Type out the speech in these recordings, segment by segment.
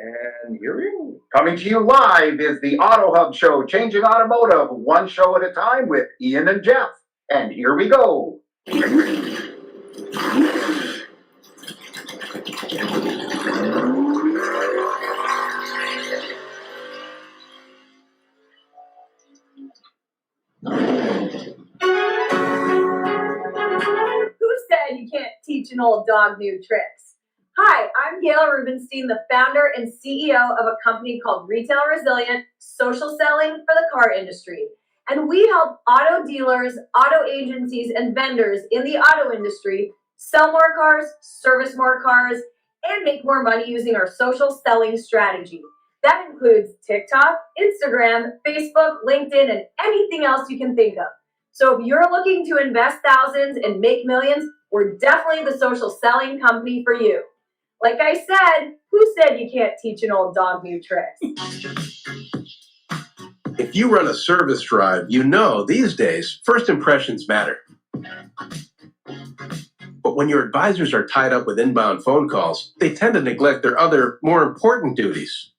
And here we go. Coming to you live is the Auto Hub Show, changing automotive one show at a time with Ian and Jeff. And here we go. Who said you can't teach an old dog new tricks? Hi, I'm Gail Rubenstein, the founder and CEO of a company called Retail Resilient, social selling for the car industry. And we help auto dealers, auto agencies, and vendors in the auto industry sell more cars, service more cars, and make more money using our social selling strategy. That includes TikTok, Instagram, Facebook, LinkedIn, and anything else you can think of. So if you're looking to invest thousands and make millions, we're definitely the social selling company for you. Like I said, who said you can't teach an old dog new tricks? If you run a service drive, you know these days, first impressions matter. But when your advisors are tied up with inbound phone calls, they tend to neglect their other, more important duties.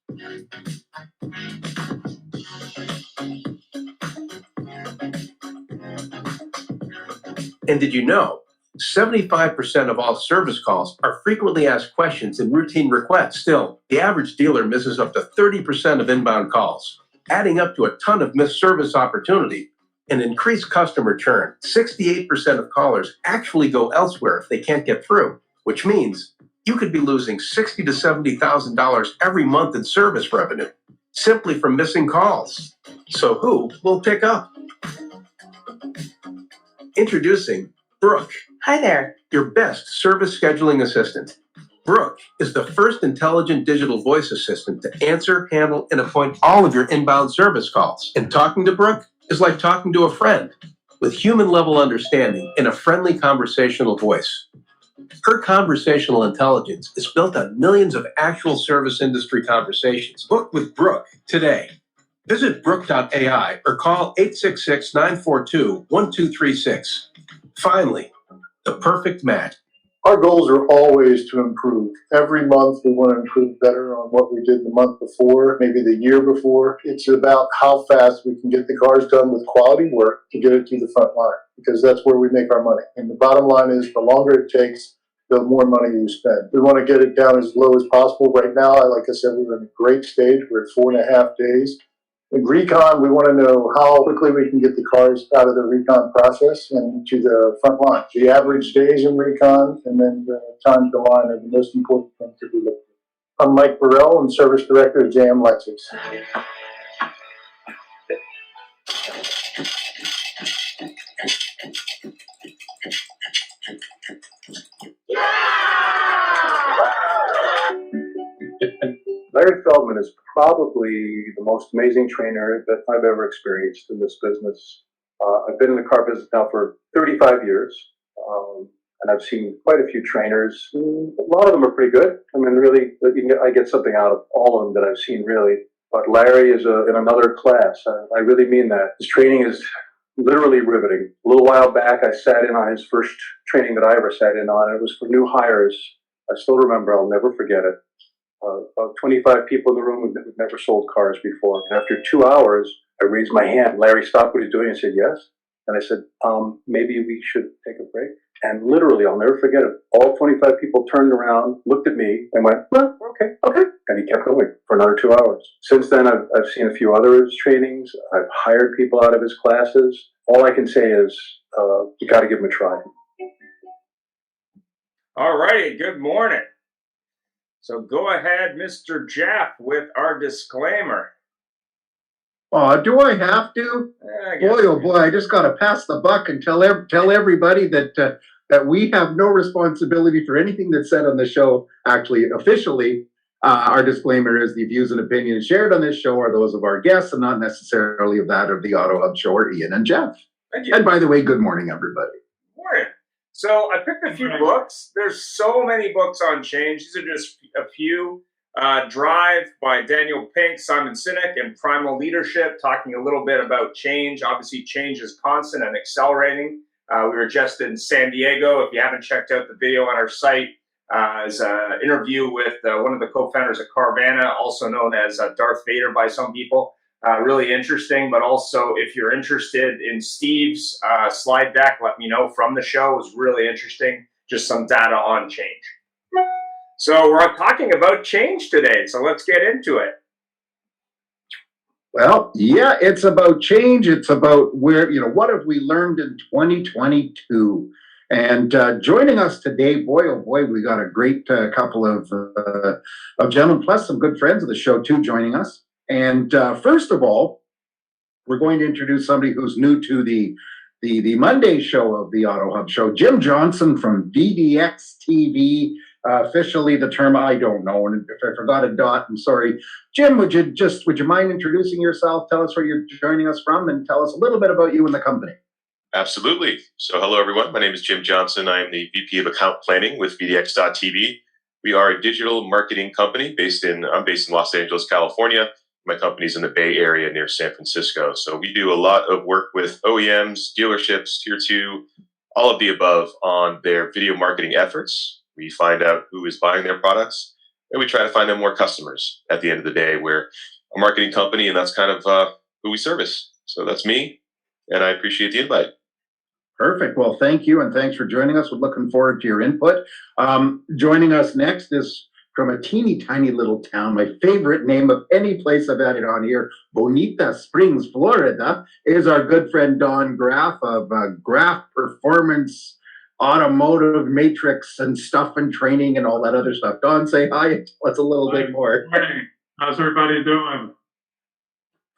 And did you know 75% of all service calls are frequently asked questions and routine requests? Still, the average dealer misses up to 30% of inbound calls, adding up to a ton of missed service opportunity and increased customer churn. 68% of callers actually go elsewhere if they can't get through, which means you could be losing $60,000 to $70,000 every month in service revenue simply from missing calls. So who will pick up? Introducing Brooke. Hi there. Your best service scheduling assistant. Brooke is the first intelligent digital voice assistant to answer, handle, and appoint all of your inbound service calls. And talking to Brooke is like talking to a friend with human-level understanding in a friendly conversational voice. Her conversational intelligence is built on millions of actual service industry conversations. Book with Brooke today. Visit Brooke.ai or call 866-942-1236. Finally, the perfect match. Our goals are always to improve. Every month we want to improve better on what we did the month before, maybe the year before. It's about how fast we can get the cars done with quality work to get it to the front line, because that's where we make our money. And the bottom line is the longer it takes, the more money you spend. We want to get it down as low as possible. Right now, like I said, we're in a great stage. We're at 4.5 days. In recon, we want to know how quickly we can get the cars out of the recon process and to the front line. The average days in recon and then the time to line are the most important things to be looked at. I'm Mike Burrell, I'm Service Director at JM Lexus. Larry Feldman is probably the most amazing trainer that I've ever experienced in this business. I've been in the car business now for 35 years, and I've seen quite a few trainers. A lot of them are pretty good. I mean, really, I get something out of all of them that I've seen, really. But Larry is in another class. I really mean that. His training is literally riveting. A little while back, I sat in on his first training that I ever sat in on. It was for new hires. I still remember. I'll never forget it. About 25 people in the room who've never sold cars before. And after 2 hours, I raised my hand. Larry stopped what he's doing and said, yes. And I said, maybe we should take a break. And literally, I'll never forget it. All 25 people turned around, looked at me, and went, well, okay. And he kept going for another 2 hours. Since then, I've seen a few other of his trainings. I've hired people out of his classes. All I can say is, you got to give him a try. All righty, good morning. So go ahead, Mr. Jeff, with our disclaimer. Oh, do I have to? Boy, oh boy, I just got to pass the buck and tell everybody that that we have no responsibility for anything that's said on the show. Actually, officially, our disclaimer is the views and opinions shared on this show are those of our guests and not necessarily of that of the Auto Hub Show or Ian and Jeff. Thank you. And by the way, good morning, everybody. Morning. So I picked a few books. There's so many books on change. These are just a few. Drive by Daniel Pink, Simon Sinek, and Primal Leadership, talking a little bit about change. Obviously, change is constant and accelerating. We were just in San Diego. If you haven't checked out the video on our site, Is an interview with one of the co-founders of Carvana, also known as Darth Vader by some people. Really interesting, but also if you're interested in Steve's slide deck, let me know from the show. It was really interesting. Just some data on change. So we're talking about change today, so let's get into it. Well, yeah, it's about change. It's about what have we learned in 2022? And joining us today, boy, oh boy, we got a great couple of gentlemen, plus some good friends of the show too, joining us. And first of all, we're going to introduce somebody who's new to the Monday show of the Auto Hub show, Jim Johnson from VDX TV. Officially, the term I don't know, and if I forgot a dot, I'm sorry. Jim, would you mind introducing yourself? Tell us where you're joining us from, and tell us a little bit about you and the company. Absolutely. So, hello everyone. My name is Jim Johnson. I am the VP of Account Planning with VDX.TV. We are a digital marketing company I'm based in Los Angeles, California. My company's in the Bay Area near San Francisco. So we do a lot of work with OEMs, dealerships, Tier 2, all of the above on their video marketing efforts. We find out who is buying their products, and we try to find them more customers. At the end of the day, we're a marketing company, and that's kind of who we service. So that's me, and I appreciate the invite. Perfect. Well, thank you, and thanks for joining us. We're looking forward to your input. Joining us next is from a teeny tiny little town, my favorite name of any place I've had it on here, Bonita Springs, Florida, is our good friend Don Graff of Graff Performance Automotive Matrix and stuff and training and all that other stuff. Don, say hi and tell us a little bit more. Morning. How's everybody doing?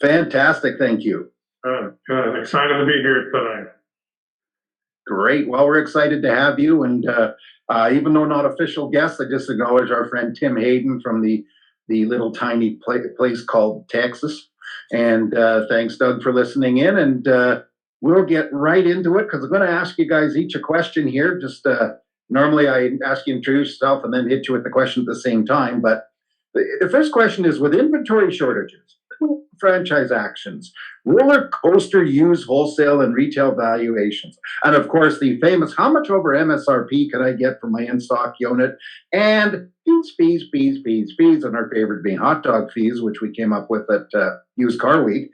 Fantastic. Thank you. Good. Excited to be here today. Great. Well, we're excited to have you. And even though not official guests, I just acknowledge our friend Tim Hayden from the little tiny place called Texas. And thanks, Doug, for listening in. And we'll get right into it because I'm going to ask you guys each a question here. Just normally I ask you to introduce yourself and then hit you with the question at the same time. But the first question is, with inventory shortages, franchise actions, roller coaster used wholesale and retail valuations, and of course the famous how much over MSRP can I get for my in-stock unit, and fees, and our favorite being hot dog fees, which we came up with at Used Car Week.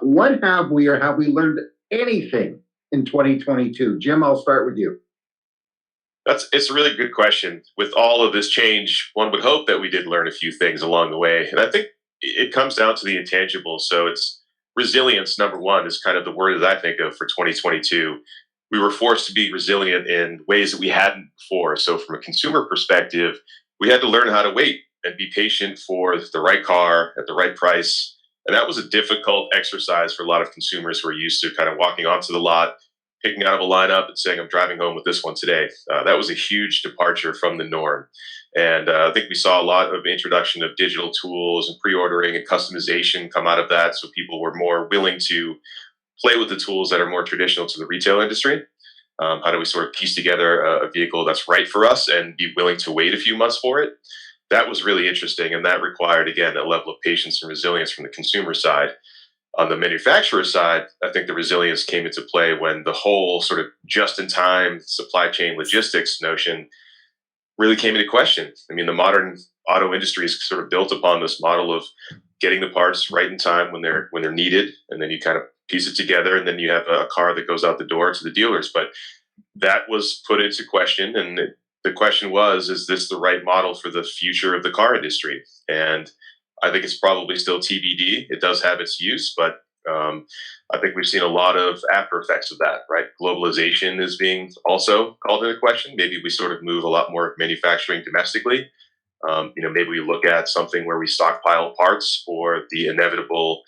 What have we learned anything in 2022? Jim, I'll start with you. It's a really good question. With all of this change, one would hope that we did learn a few things along the way. And I think it comes down to the intangibles. So it's resilience, number one, is kind of the word that I think of for 2022. We were forced to be resilient in ways that we hadn't before. So from a consumer perspective, we had to learn how to wait and be patient for the right car at the right price. And that was a difficult exercise for a lot of consumers who are used to kind of walking onto the lot, picking out of a lineup and saying, I'm driving home with this one today. That was a huge departure from the norm. And I think we saw a lot of introduction of digital tools and pre-ordering and customization come out of that. So people were more willing to play with the tools that are more traditional to the retail industry. How do we sort of piece together a vehicle that's right for us and be willing to wait a few months for it? That was really interesting. And that required, again, a level of patience and resilience from the consumer side. On the manufacturer side, I think the resilience came into play when the whole sort of just-in-time supply chain logistics notion really came into question. I mean, the modern auto industry is sort of built upon this model of getting the parts right in time when they're needed, and then you kind of piece it together, and then you have a car that goes out the door to the dealers. But that was put into question, and the question was, is this the right model for the future of the car industry? And I think it's probably still TBD. It does have its use, but I think we've seen a lot of after effects of that, right? Globalization is being also called into question. Maybe we sort of move a lot more manufacturing domestically. Maybe we look at something where we stockpile parts for the inevitable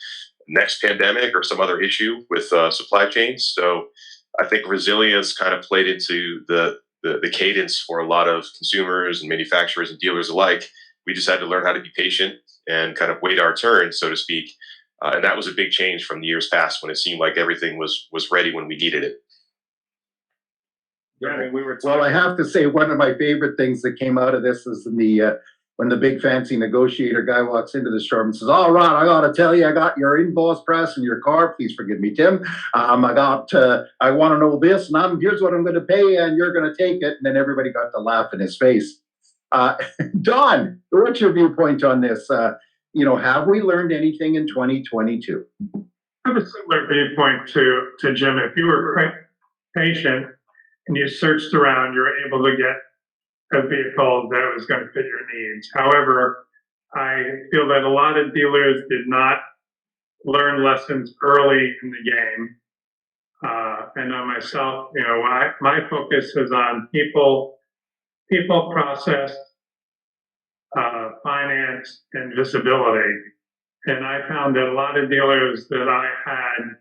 next pandemic or some other issue with supply chains. So I think resilience kind of played into the cadence for a lot of consumers and manufacturers and dealers alike. We just had to learn how to be patient and kind of wait our turn, so to speak. And that was a big change from the years past when it seemed like everything was ready when we needed it. Yeah, I mean, well, I have to say one of my favorite things that came out of this is when the big fancy negotiator guy walks into the showroom and says, all right, I got to tell you, I got your invoice press in your car. Please forgive me, Tim. I want to know this, and here's what I'm going to pay, and you're going to take it. And then everybody got to laugh in his face. Don, what's your viewpoint on this? Have we learned anything in 2022? I have a similar viewpoint to Jim. If you were patient and you searched around, you were able to get a vehicle that was going to fit your needs. However, I feel that a lot of dealers did not learn lessons early in the game. And on myself, my focus is on people, process, finance, and visibility. And I found that a lot of dealers that I had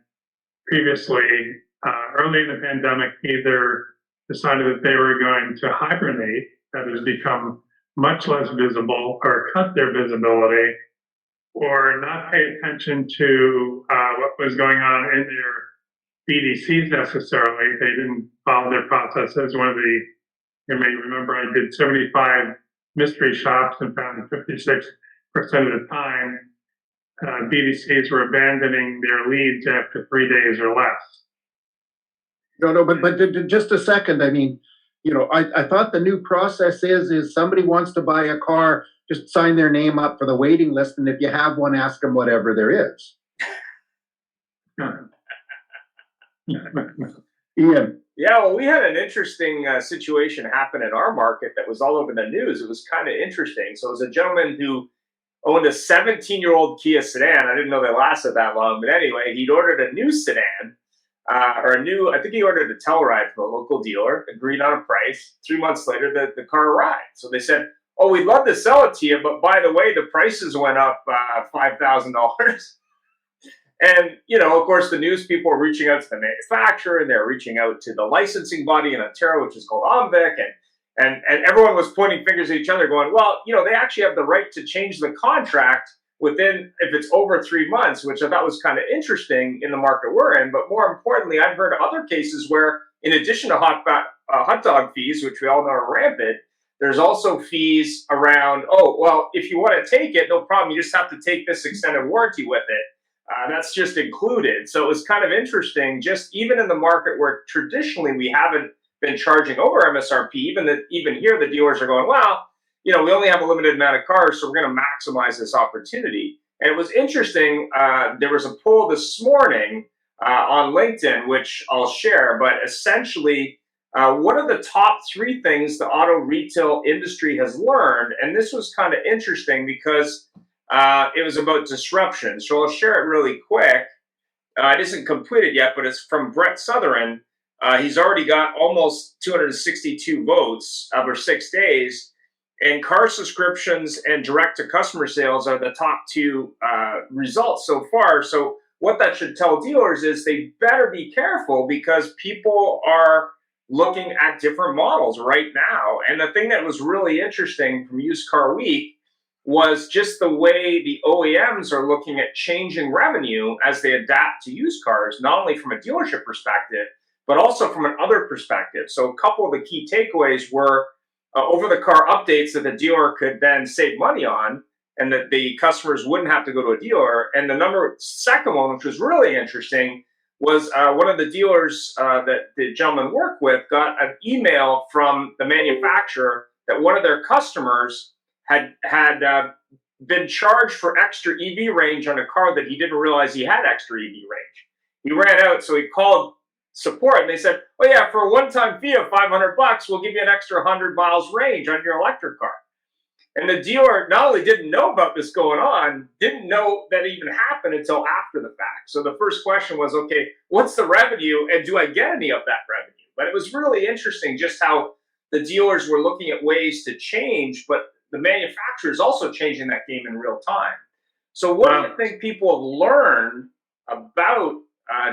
previously, early in the pandemic, either decided that they were going to hibernate, that is, become much less visible, or cut their visibility, or not pay attention to what was going on in their BDCs necessarily. They didn't follow their processes. You may remember, I did 75 mystery shops and found 56% of the time BDCs were abandoning their leads after 3 days or less. No, but just a second. I mean, I thought the new process is somebody wants to buy a car, just sign their name up for the waiting list, and if you have one, ask them whatever there is. Ian. Yeah, well, we had an interesting situation happen in our market that was all over the news. It was kind of interesting. So it was a gentleman who owned a 17-year-old Kia sedan. I didn't know they lasted that long, but anyway, he'd ordered a new sedan, I think he ordered a Telluride from a local dealer, agreed on a price. 3 months later, the car arrived. So they said, "Oh, we'd love to sell it to you, but by the way, the prices went up $5,000. And, of course, the news people were reaching out to the manufacturer, and they're reaching out to the licensing body in Ontario, which is called OMVIC, and everyone was pointing fingers at each other going, well, they actually have the right to change the contract within, if it's over 3 months, which I thought was kind of interesting in the market we're in. But more importantly, I've heard of other cases where, in addition to hot dog fees, which we all know are rampant, there's also fees around, oh, well, if you want to take it, no problem. You just have to take this extended warranty with it. That's just included. So it was kind of interesting, just even in the market where traditionally we haven't been charging over MSRP, even here the dealers are going, well, we only have a limited amount of cars, so we're going to maximize this opportunity. And it was interesting. There was a poll this morning on LinkedIn, which I'll share, but essentially, what are the top 3 things the auto retail industry has learned? And this was kind of interesting because it was about disruption. So I'll share it really quick. It isn't completed yet, but it's from Brett Sutherland. He's already got almost 262 votes over 6 days. And car subscriptions and direct-to-customer sales are the top 2 results so far. So what that should tell dealers is they better be careful because people are looking at different models right now. And the thing that was really interesting from Used Car Week was just the way the OEMs are looking at changing revenue as they adapt to used cars, not only from a dealership perspective, but also from an other perspective. So a couple of the key takeaways were over-the-car updates that the dealer could then save money on, and that the customers wouldn't have to go to a dealer. And the second one, which was really interesting, was one of the dealers that the gentleman worked with got an email from the manufacturer that one of their customers had been charged for extra EV range on a car that he didn't realize he had extra EV range. He ran out, so he called support, and they said, "Oh yeah, for a one-time fee of $500, we'll give you an extra 100 miles range on your electric car." And the dealer not only didn't know about this going on, didn't know that it even happened until after the fact. So the first question was, okay, what's the revenue, and do I get any of that revenue? But it was really interesting just how the dealers were looking at ways to change, but the manufacturer is also changing that game in real time. So what do you think people have learned about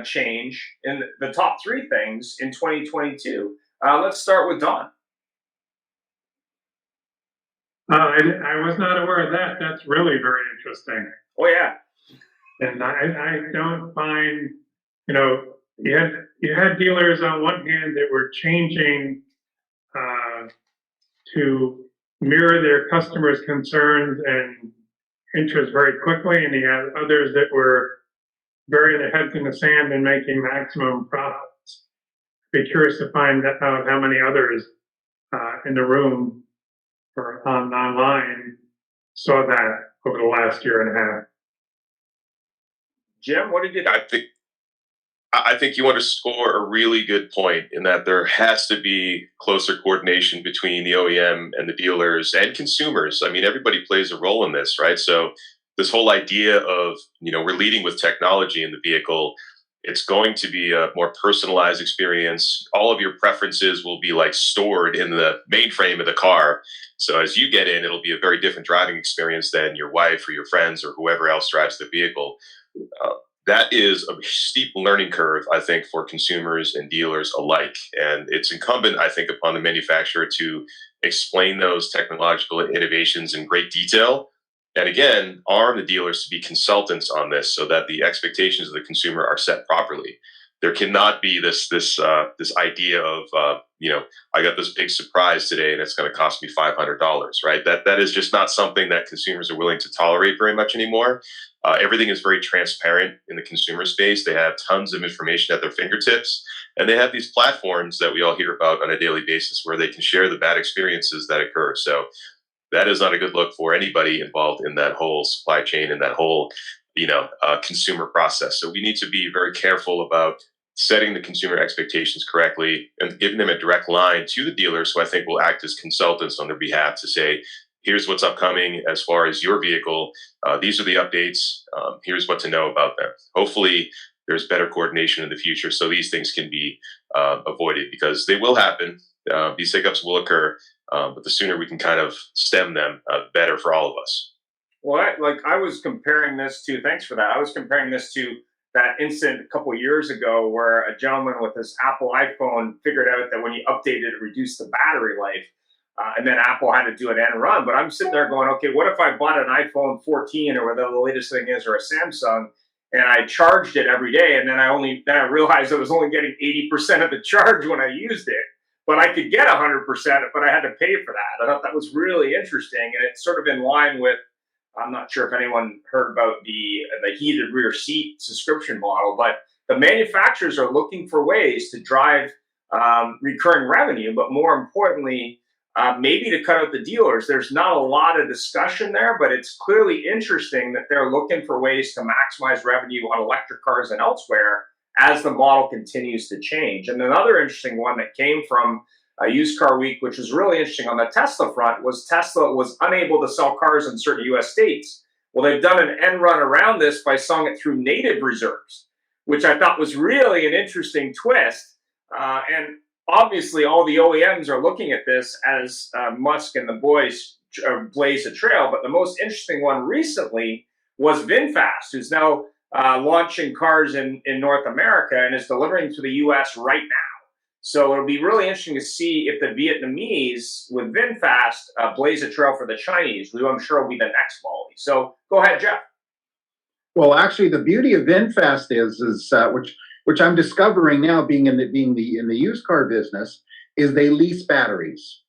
change in the top 3 things in 2022? Let's start with Don. I was not aware of that. That's really very interesting. Oh yeah. And I don't find, you had dealers on one hand that were changing to mirror their customers' concerns and interests very quickly, and you had others that were burying their heads in the sand and making maximum profits. Be curious to find out how many others in the room or online saw that over the last year and a half. Jim, what did you think? I think you underscore a really good point in that there has to be closer coordination between the OEM and the dealers and consumers. I mean, everybody plays a role in this, right? So this whole idea of, we're leading with technology in the vehicle. It's going to be a more personalized experience. All of your preferences will be like stored in the mainframe of the car. So as you get in, it'll be a very different driving experience than your wife or your friends or whoever else drives the vehicle. That is a steep learning curve, I think, for consumers and dealers alike. And it's incumbent, I think, upon the manufacturer to explain those technological innovations in great detail. And again, arm the dealers to be consultants on this so that the expectations of the consumer are set properly. There cannot be this idea of, I got this big surprise today and it's going to cost me $500, right? That is just not something that consumers are willing to tolerate very much anymore. Everything is very transparent in the consumer space. They have tons of information at their fingertips, and they have these platforms that we all hear about on a daily basis where they can share the bad experiences that occur. So that is not a good look for anybody involved in that whole supply chain and that whole, consumer process. So we need to be very careful about setting the consumer expectations correctly and giving them a direct line to the dealers who I think will act as consultants on their behalf to say, here's what's upcoming as far as your vehicle. These are the updates. Here's what to know about them. Hopefully, there's better coordination in the future so these things can be avoided because they will happen. These hiccups will occur, but the sooner we can kind of stem them, better for all of us. Well, I was comparing this to, thanks for that. I was comparing this to that incident a couple of years ago where a gentleman with his Apple iPhone figured out that when he updated, it reduced the battery life. And then Apple had to do an end run. But I'm sitting there going, okay, what if I bought an iPhone 14 or whatever the latest thing is, or a Samsung, and I charged it every day, and then I realized I was only getting 80% of the charge when I used it, but I could get 100%, but I had to pay for that. I thought that was really interesting, and it's sort of in line with, I'm not sure if anyone heard about the heated rear seat subscription model, but the manufacturers are looking for ways to drive recurring revenue, but more importantly, maybe to cut out the dealers. There's not a lot of discussion there, but it's clearly interesting that they're looking for ways to maximize revenue on electric cars and elsewhere as the model continues to change. And another interesting one that came from Used Car Week, which was really interesting on the Tesla front, was Tesla was unable to sell cars in certain US states. Well, they've done an end run around this by selling it through native reserves, which I thought was really an interesting twist. And obviously, all the OEMs are looking at this as Musk and the boys blaze a trail. But the most interesting one recently was VinFast, who's now launching cars in North America and is delivering to the US right now. So it'll be really interesting to see if the Vietnamese with VinFast blaze a trail for the Chinese, who I'm sure will be the next volley. So go ahead, Jeff. Well, actually, the beauty of VinFast is which I'm discovering now, being in the used car business, is they lease batteries.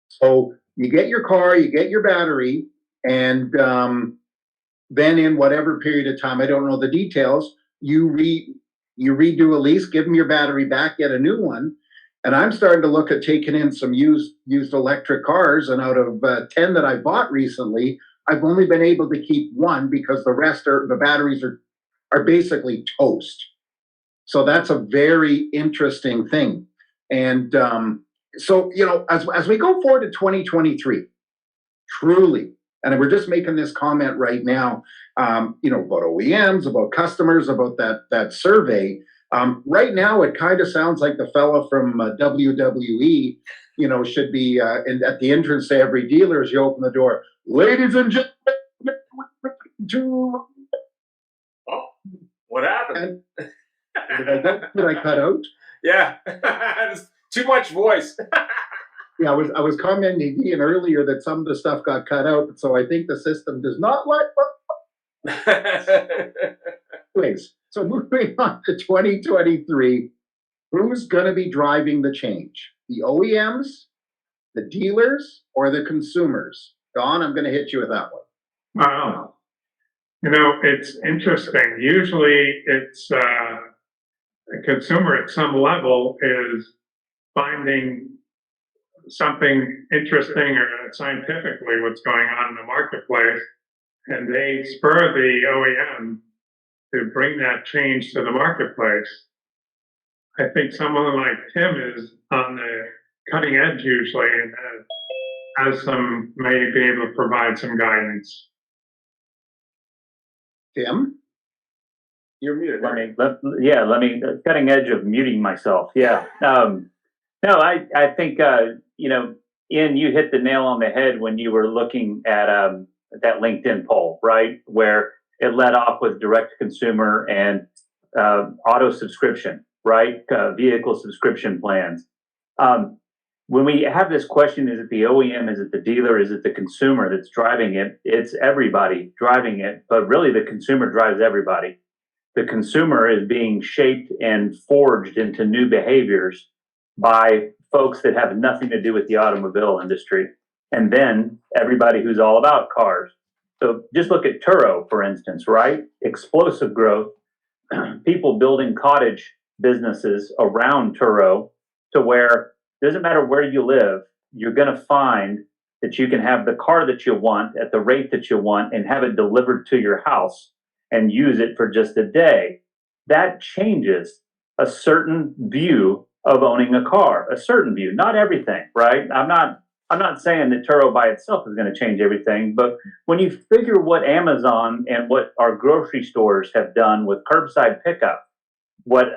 So you get your car, you get your battery, and then in whatever period of time, I don't know the details, you redo a lease, give them your battery back, get a new one. And I'm starting to look at taking in some used electric cars, and out of 10 that I bought recently, I've only been able to keep one because the batteries are basically toast. So that's a very interesting thing. And so, as we go forward to 2023, truly, and we're just making this comment right now, about OEMs, about customers, about that survey. Right now, it kind of sounds like the fella from WWE, should be at the entrance to every dealer as you open the door. Ladies and gentlemen, oh, what happened? Did I cut out? Yeah, too much voice. Yeah, I was commenting Ian earlier that some of the stuff got cut out, so I think the system does not like. Anyways, so moving on to 2023, who's going to be driving the change? The OEMs, the dealers, or the consumers? Don, I'm going to hit you with that one. Wow. It's interesting. Usually it's a consumer at some level is finding something interesting or scientifically what's going on in the marketplace, and they spur the OEM to bring that change to the marketplace. I think someone like Tim is on the cutting edge usually and has some, may be able to provide some guidance. Tim? You're muted. Let me cutting edge of muting myself. Yeah. No, I think, Ian, you hit the nail on the head when you were looking at that LinkedIn poll, right? Where it led off with direct consumer and auto subscription, right? Vehicle subscription plans. When we have this question, is it the OEM, is it the dealer, is it the consumer that's driving it? It's everybody driving it, but really the consumer drives everybody. The consumer is being shaped and forged into new behaviors by folks that have nothing to do with the automobile industry. And then everybody who's all about cars. So just look at Turo, for instance, right? Explosive growth, people building cottage businesses around Turo to where it doesn't matter where you live, you're going to find that you can have the car that you want at the rate that you want and have it delivered to your house and use it for just a day. That changes a certain view of owning a car, a certain view, not everything, right? I'm not saying that Turo by itself is going to change everything, but when you figure what Amazon and what our grocery stores have done with curbside pickup, what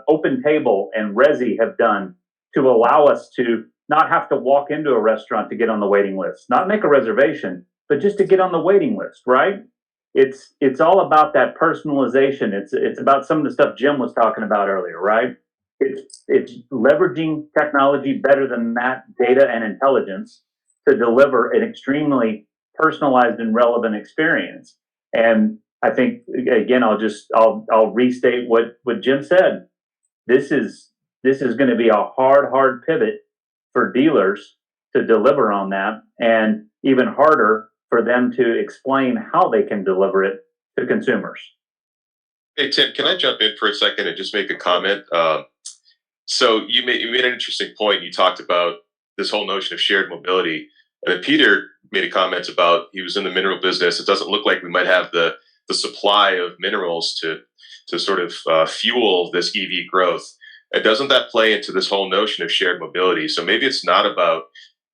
Open Table and Resi have done to allow us to not have to walk into a restaurant to get on the waiting list, not make a reservation, but just to get on the waiting list, right? It's all about that personalization. It's about some of the stuff Jim was talking about earlier, right? It's leveraging technology better than that, data and intelligence, to deliver an extremely personalized and relevant experience. And I think again, I'll restate what Jim said. This is going to be a hard pivot for dealers to deliver on that, and even harder for them to explain how they can deliver it to consumers. Hey, Tim, can I jump in for a second and just make a comment? So you made an interesting point. You talked about this whole notion of shared mobility. And then Peter made a comment about he was in the mineral business. It doesn't look like we might have the supply of minerals to sort of fuel this EV growth. And doesn't that play into this whole notion of shared mobility? So maybe it's not about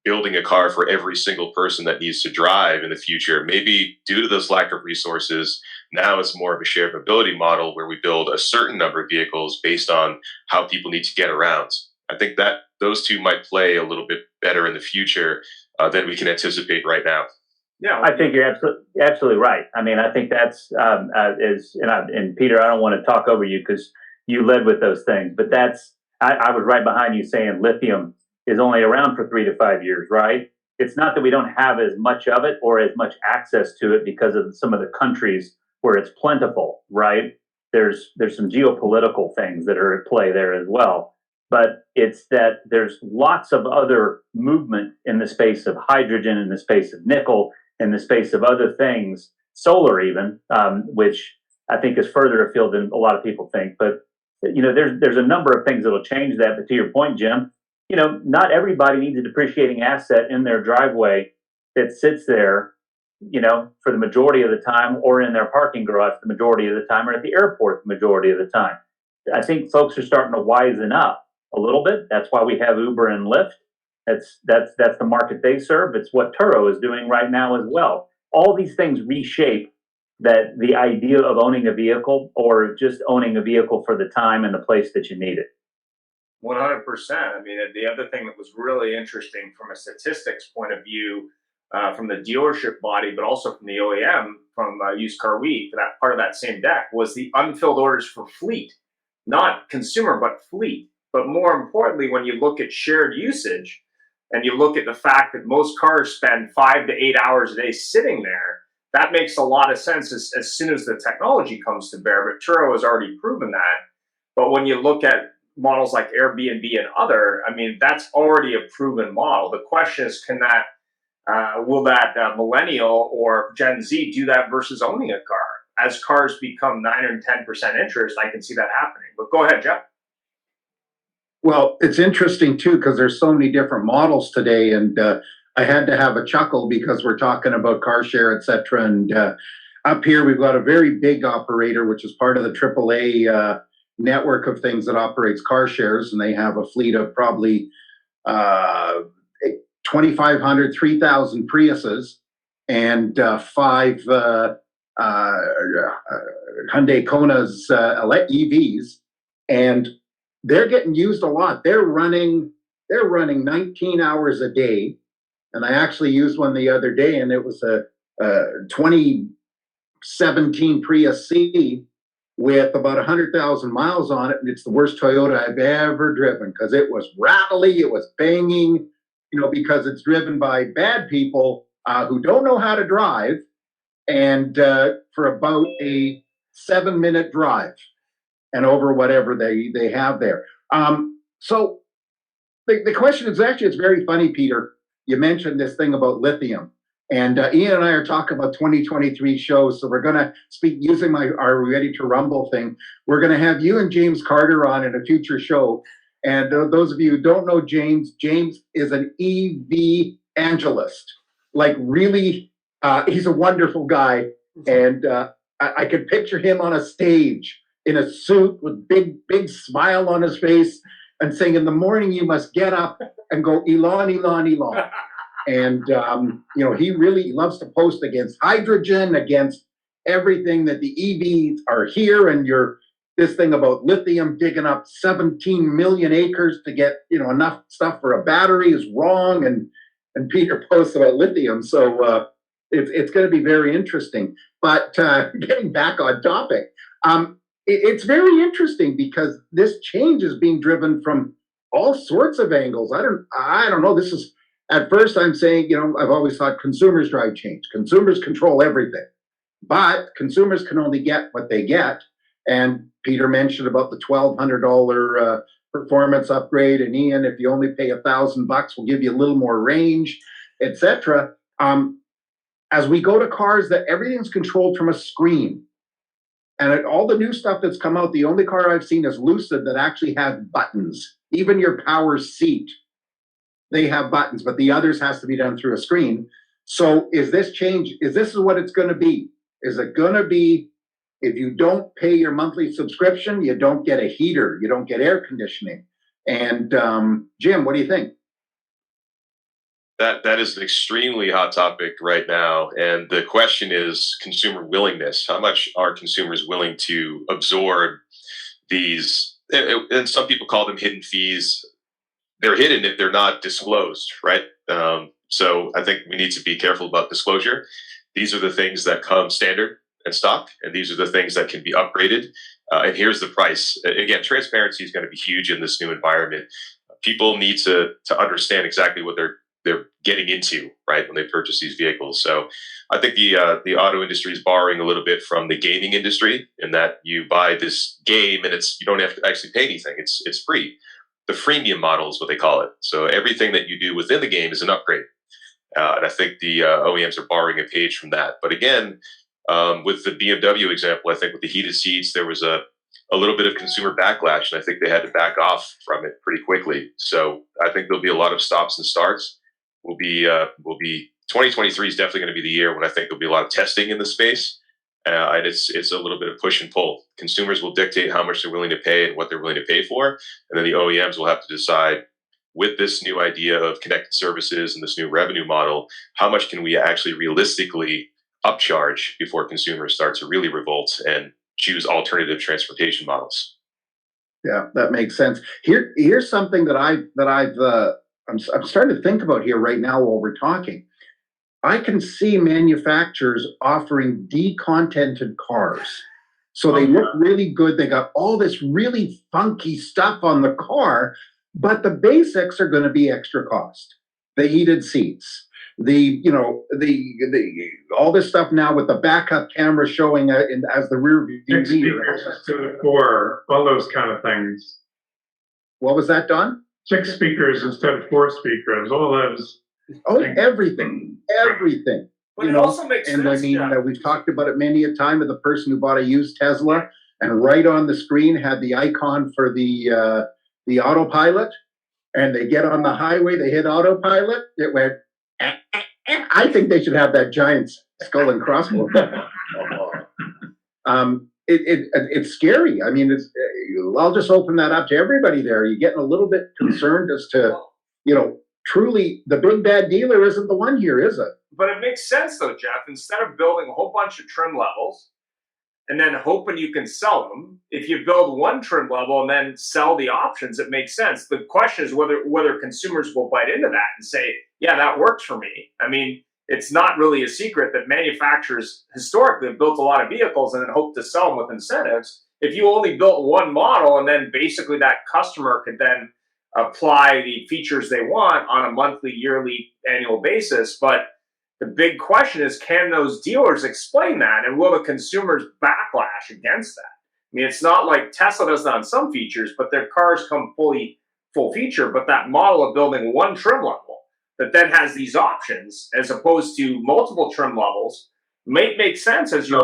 building a car for every single person that needs to drive in the future. Maybe due to this lack of resources, now it's more of a shared mobility model where we build a certain number of vehicles based on how people need to get around. I think that those two might play a little bit better in the future than we can anticipate right now. Yeah, I think you're absolutely right. I mean, I think that's and Peter, I don't want to talk over you because you led with those things, but I was right behind you saying lithium is only around for 3 to 5 years, right? It's not that we don't have as much of it or as much access to it because of some of the countries where it's plentiful, right? There's some geopolitical things that are at play there as well. But it's that there's lots of other movement in the space of hydrogen, in the space of nickel, in the space of other things, solar even, which I think is further afield than a lot of people think. But there's a number of things that'll change that. But to your point, Jim, not everybody needs a depreciating asset in their driveway that sits there, for the majority of the time, or in their parking garage the majority of the time, or at the airport the majority of the time. I think folks are starting to wisen up a little bit. That's why we have Uber and Lyft. That's the market they serve. It's what Turo is doing right now as well. All these things reshape that the idea of owning a vehicle or just owning a vehicle for the time and the place that you need it. 100%. I mean, the other thing that was really interesting from a statistics point of view, from the dealership body, but also from the OEM, from Used Car Week, that part of that same deck was the unfilled orders for fleet, not consumer, but fleet. But more importantly, when you look at shared usage and you look at the fact that most cars spend 5 to 8 hours a day sitting there, that makes a lot of sense as soon as the technology comes to bear. But Turo has already proven that. But when you look at models like Airbnb and other, I mean, that's already a proven model. The question is, will that millennial or Gen Z do that versus owning a car? As cars become 9 or 10% interest, I can see that happening. But go ahead, Jeff. Well, it's interesting too because there's so many different models today, and I had to have a chuckle because we're talking about car share, et cetera. And up here we've got a very big operator, which is part of the AAA network of things that operates car shares, and they have a fleet of probably 2,500, 3,000 Priuses and five Hyundai Konas EVs, and they're getting used a lot. They're running 19 hours a day, and I actually used one the other day, and it was a 2017 Prius C with about 100,000 miles on it, and it's the worst Toyota I've ever driven because it was rattly, it was banging, because it's driven by bad people who don't know how to drive, and for about a 7-minute drive and over whatever they have there. So the question is actually, it's very funny, Peter. You mentioned this thing about lithium. And Ian and I are talking about 2023 shows, so we're going to speak using our Ready to Rumble thing. We're going to have you and James Carter on in a future show. And those of you who don't know James is an EV evangelist. Like really, he's a wonderful guy. And I could picture him on a stage in a suit with big smile on his face and saying, in the morning, you must get up and go, Elon, Elon, Elon. And, he really loves to post against hydrogen, against everything that the EVs are here. And this thing about lithium digging up 17 million acres to get, enough stuff for a battery is wrong. And Peter posts about lithium. So it's going to be very interesting. But getting back on topic, it's very interesting because this change is being driven from all sorts of angles. I don't know. This is, at first I'm saying, I've always thought consumers drive change. Consumers control everything, but consumers can only get what they get. And Peter mentioned about the $1,200 performance upgrade. And Ian, if you only pay $1,000, we'll give you a little more range, etc. As we go to cars that everything's controlled from a screen, and all the new stuff that's come out, the only car I've seen is Lucid that actually has buttons. Even your power seat, they have buttons, but the others has to be done through a screen. So is this change, is this what it's going to be? Is it going to be, if you don't pay your monthly subscription, you don't get a heater, you don't get air conditioning? And Jim, what do you think? That is an extremely hot topic right now. And the question is consumer willingness. How much are consumers willing to absorb these? And some people call them hidden fees. They're hidden if they're not disclosed, right? So I think we need to be careful about disclosure. These are the things that come standard and stock, and these are the things that can be upgraded. And here's the price. Again, transparency is going to be huge in this new environment. People need to understand exactly what they're getting into, right, when they purchase these vehicles. So I think the auto industry is borrowing a little bit from the gaming industry in that you buy this game and you don't have to actually pay anything. It's free. The freemium model is what they call it. So everything that you do within the game is an upgrade. And I think the OEMs are borrowing a page from that. But again, with the BMW example, I think with the heated seats, there was a little bit of consumer backlash, and I think they had to back off from it pretty quickly. So I think there'll be a lot of stops and starts. 2023 is definitely going to be the year when I think there'll be a lot of testing in the space. And it's a little bit of push and pull. Consumers will dictate how much they're willing to pay and what they're willing to pay for. And then the OEMs will have to decide, with this new idea of connected services and this new revenue model, how much can we actually realistically upcharge before consumers start to really revolt and choose alternative transportation models. Yeah, that makes sense. Here's something that I'm starting to think about here right now while we're talking. I can see manufacturers offering decontented cars. So they look really good. They got all this really funky stuff on the car, but the basics are going to be extra cost. The heated seats, all this stuff now with the backup camera showing as the rear view mirror. To the core, all those kind of things. What was that, Don? 6 speakers instead of 4 speakers. All those. Oh, everything. But it also makes sense. And I mean, we've talked about it many a time with the person who bought a used Tesla, and right on the screen had the icon for the the autopilot, and they get on the highway, they hit autopilot, it went, I think they should have that giant skull and crossbones. It's scary. I mean, I'll just open that up to everybody there. You're getting a little bit concerned as to, truly the big bad dealer isn't the one here, is it? But it makes sense though, Jeff. Instead of building a whole bunch of trim levels and then hoping you can sell them, if you build one trim level and then sell the options, it makes sense. The question is whether consumers will bite into that and say, yeah, that works for me. I mean, it's not really a secret that manufacturers historically have built a lot of vehicles and then hope to sell them with incentives. If you only built one model and then basically that customer could then apply the features they want on a monthly, yearly, annual basis. But the big question is, can those dealers explain that? And will the consumers backlash against that? I mean, it's not like Tesla does that on some features, but their cars come full feature. But that model of building one trim level that then has these options as opposed to multiple trim levels may make sense as you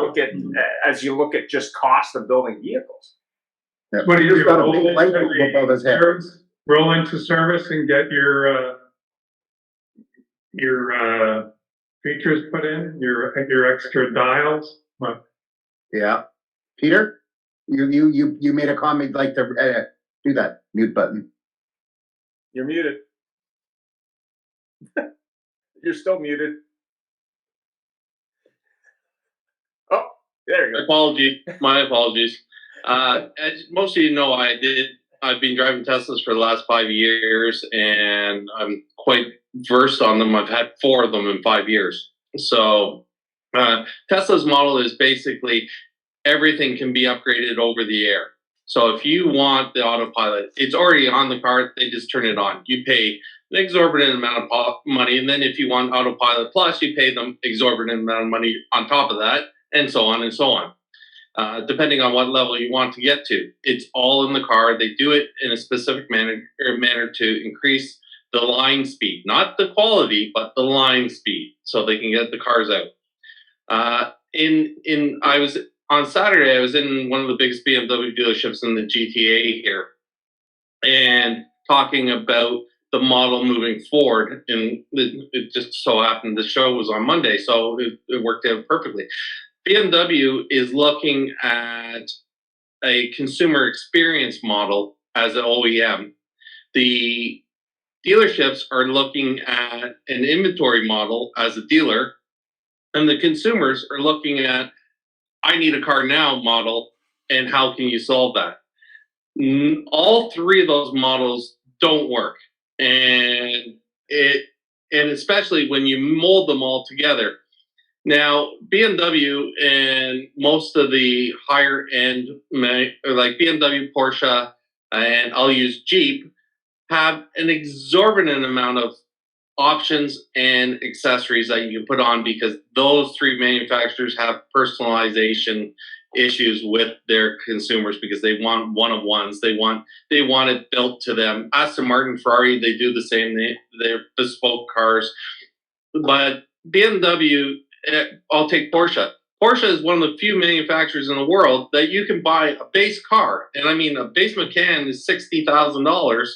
look at just cost of building vehicles. Yeah. What do you do? Got a big light bulb above his head. Roll into service and get your features put in, your extra dials. What? Yeah, Peter, you made a comment like to do that mute button. You're muted. You're still muted. Oh, there you go. My apologies. As most of you know, I've been driving Teslas for the last 5 years, and I'm quite versed on them. I've had 4 of them in 5 years. So Tesla's model is basically everything can be upgraded over the air. So if you want the autopilot, it's already on the car. They just turn it on. You pay an exorbitant amount of money, and then if you want Autopilot Plus, you pay them exorbitant amount of money on top of that, and so on and so on. Depending on what level you want to get to. It's all in the car. They do it in a specific manner to increase the line speed, not the quality, but the line speed, so they can get the cars out. On Saturday, I was in one of the biggest BMW dealerships in the GTA here, and talking about the model moving forward. And it just so happened the show was on Monday, so it worked out perfectly. BMW is looking at a consumer experience model as an OEM. The dealerships are looking at an inventory model as a dealer, and the consumers are looking at, I need a car now model, and how can you solve that? All 3 of those models don't work, and especially when you mold them all together. Now, BMW and most of the higher end, like BMW, Porsche, and I'll use Jeep, have an exorbitant amount of options and accessories that you can put on, because those 3 manufacturers have personalization issues with their consumers, because they want one-of-ones. They want it built to them. Aston Martin, Ferrari, they do the same. They're bespoke cars. But BMW, I'll take Porsche. Porsche is one of the few manufacturers in the world that you can buy a base car. And I mean, a base Macan is $60,000.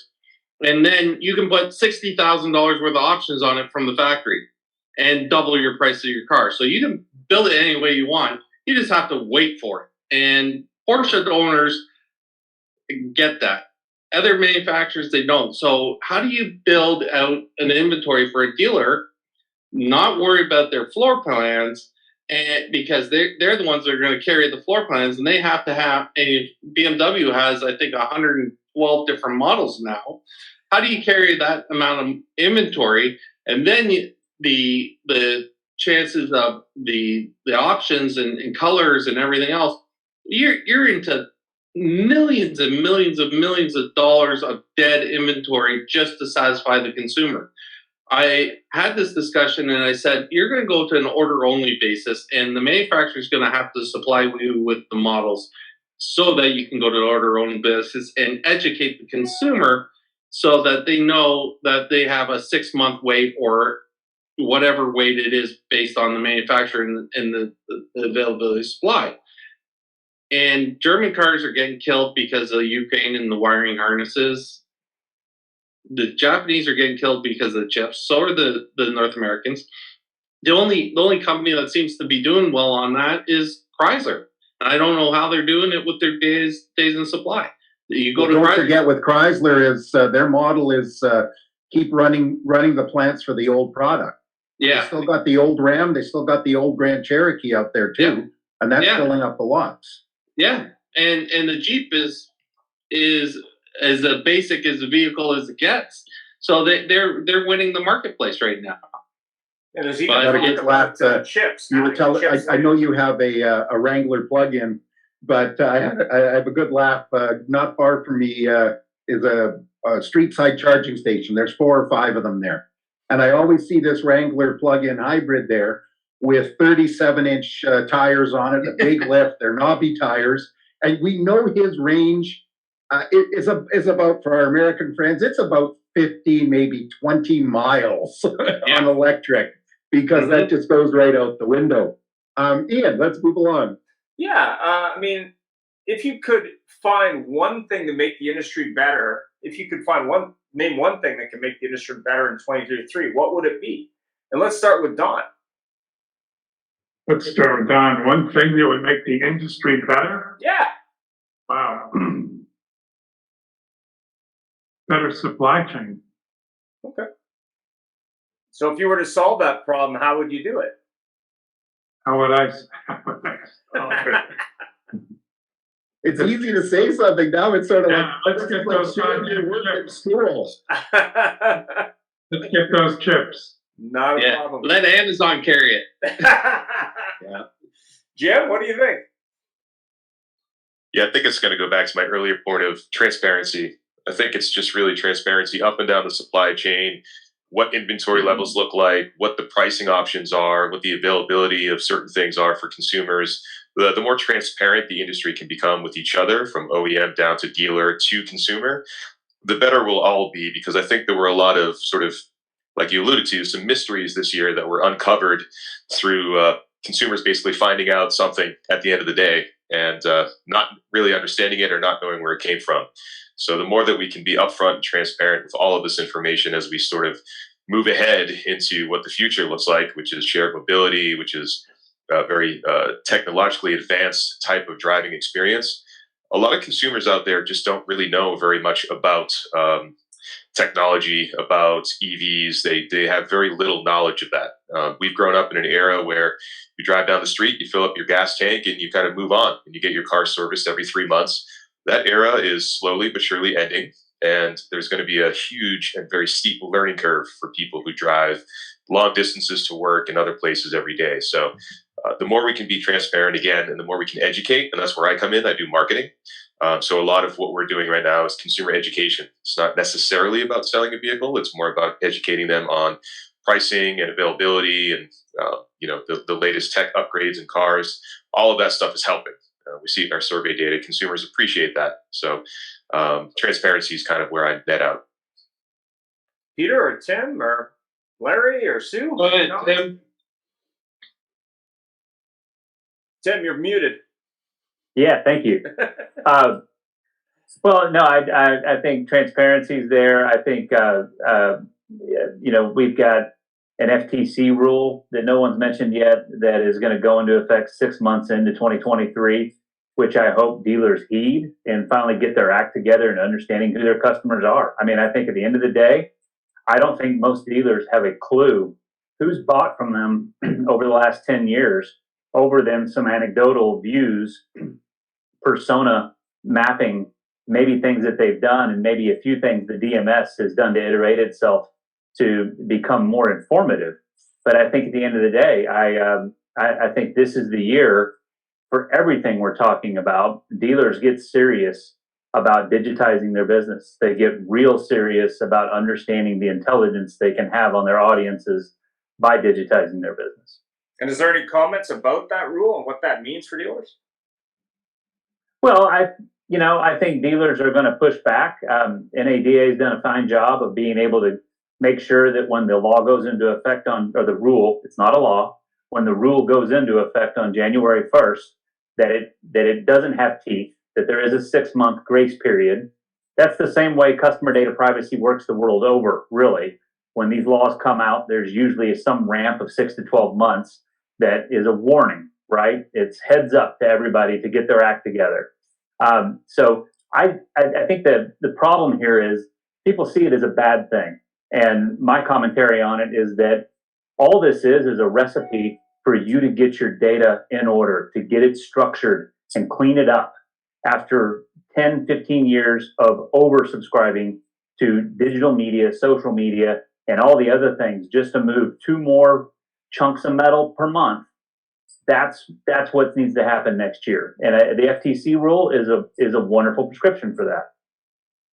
And then you can put $60,000 worth of options on it from the factory and double your price of your car. So you can build it any way you want. You just have to wait for it. And Porsche owners get that. Other manufacturers, they don't. So how do you build out an inventory for a dealer, not worry about their floor plans, and because they're the ones that are going to carry the floor plans, and they have to have, and BMW has, I think, 112 different models now. How do you carry that amount of inventory? And then the chances of the options and colors and everything else, you're into millions and millions of dollars of dead inventory just to satisfy the consumer. I had this discussion and I said, you're going to go to an order-only basis, and the manufacturer is going to have to supply you with the models so that you can go to the order-only basis and educate the consumer so that they know that they have a 6-month wait or whatever wait it is based on the manufacturer and the availability of supply. And German cars are getting killed because of Ukraine and the wiring harnesses. The Japanese are getting killed because of the chips. So are the North Americans. The only company that seems to be doing well on that is Chrysler. And I don't know how they're doing it with their days in supply. You go Well, to don't Chrysler. forget with Chrysler is their model is keep running the plants for the old product. They Yeah, still got the old Ram, they still got the old Grand Cherokee out there too, Yeah. and that's Yeah. filling up the lots. yeah. And the Jeep is as basic as a vehicle as it gets. So they're winning the marketplace right now. And there's But even I talk get about that, chips. You were adding telling, chips I know you have a Wrangler plug-in, but I have a good laugh. Not far from me is a street side charging station. There's 4 or 5 of them there, and I always see this Wrangler plug-in hybrid there with 37-inch tires on it, a big lift. They're knobby tires, and we know his range is about, for our American friends, it's about 15, maybe 20 miles on electric, because that just goes right out the window. Ian, let's move along. Yeah, I mean, if you could find one thing to make the industry better, if you could name one thing that can make the industry better in 2023, what would it be? And let's start with Don. Let's start with Don. One thing that would make the industry better? Yeah. Wow. Better supply chain. Okay. So if you were to solve that problem, how would you do it? How would I solve it? It's easy to say something now. It's sort of Yeah, let's get those schools. Let's get those chips. Not a problem. Let Amazon carry it. Yeah. Jim, what do you think? Yeah, I think it's going to go back to my earlier point of transparency. I think it's just really transparency up and down the supply chain, what inventory levels look like, what the pricing options are, what the availability of certain things are for consumers. The more transparent the industry can become with each other, from OEM down to dealer to consumer, the better we'll all be, because I think there were a lot of sort of, like you alluded to, some mysteries this year that were uncovered through consumers basically finding out something at the end of the day and not really understanding it or not knowing where it came from. So the more that we can be upfront and transparent with all of this information as we sort of move ahead into what the future looks like, which is shared mobility, which is a very technologically advanced type of driving experience. A lot of consumers out there just don't really know very much about technology, about EVs. They have very little knowledge of that. We've grown up in an era where you drive down the street, you fill up your gas tank, and you kind of move on, and you get your car serviced every 3 months. That era is slowly but surely ending, and there's going to be a huge and very steep learning curve for people who drive long distances to work and other places every day. So the more we can be transparent again, and the more we can educate, and that's where I come in. I do marketing. So a lot of what we're doing right now is consumer education. It's not necessarily about selling a vehicle. It's more about educating them on pricing and availability and the latest tech upgrades in cars. All of that stuff is helping. We see in our survey data, consumers appreciate that. So transparency is kind of where I net out. Peter or Tim or Larry or Sue? Go ahead, Tim. Tim, you're muted. Yeah, thank you. Well, no, I think transparency is there. I think, we've got an FTC rule that no one's mentioned yet that is going to go into effect 6 months into 2023, which I hope dealers heed and finally get their act together and understanding who their customers are. I mean, I think at the end of the day, I don't think most dealers have a clue who's bought from them over the last 10 years, over them some anecdotal views, persona mapping, maybe things that they've done, and maybe a few things the DMS has done to iterate itself to become more informative. But I think at the end of the day, I think this is the year for everything we're talking about. Dealers get serious about digitizing their business. They get real serious about understanding the intelligence they can have on their audiences by digitizing their business. And is there any comments about that rule and what that means for dealers? Well, I think dealers are going to push back. NADA has done a fine job of being able to make sure that when the law goes into effect or the rule, it's not a law, when the rule goes into effect on January 1st, that it doesn't have teeth, that there is a 6-month grace period, that's the same way customer data privacy works the world over, really. When these laws come out, there's usually some ramp of 6 to 12 months that is a warning, right? It's heads up to everybody to get their act together. So I think that the problem here is people see it as a bad thing. And my commentary on it is that all this is a recipe for you to get your data in order, to get it structured and clean it up after 10, 15 years of oversubscribing to digital media, social media, and all the other things just to move 2 more chunks of metal per month. That's what needs to happen next year. And the FTC rule is a wonderful prescription for that.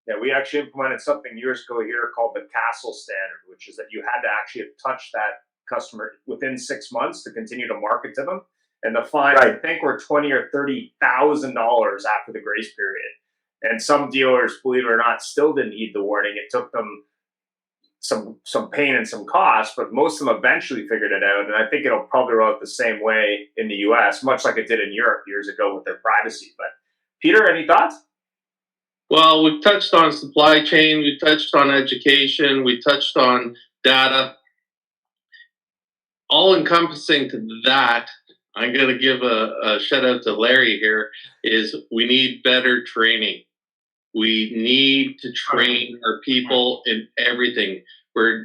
Yeah, we actually implemented something years ago here called the Castle Standard, which is that you had to actually touch that customer within 6 months to continue to market to them. And the fines, I think, were $20,000 or $30,000 after the grace period. And some dealers, believe it or not, still didn't heed the warning. It took them some pain and some cost, but most of them eventually figured it out. And I think it'll probably roll out the same way in the US, much like it did in Europe years ago with their privacy. But Peter, any thoughts? Well, we've touched on supply chain, we touched on education, we touched on data. All encompassing to that, I'm going to give a shout out to Larry here, is we need better training. We need to train our people in everything.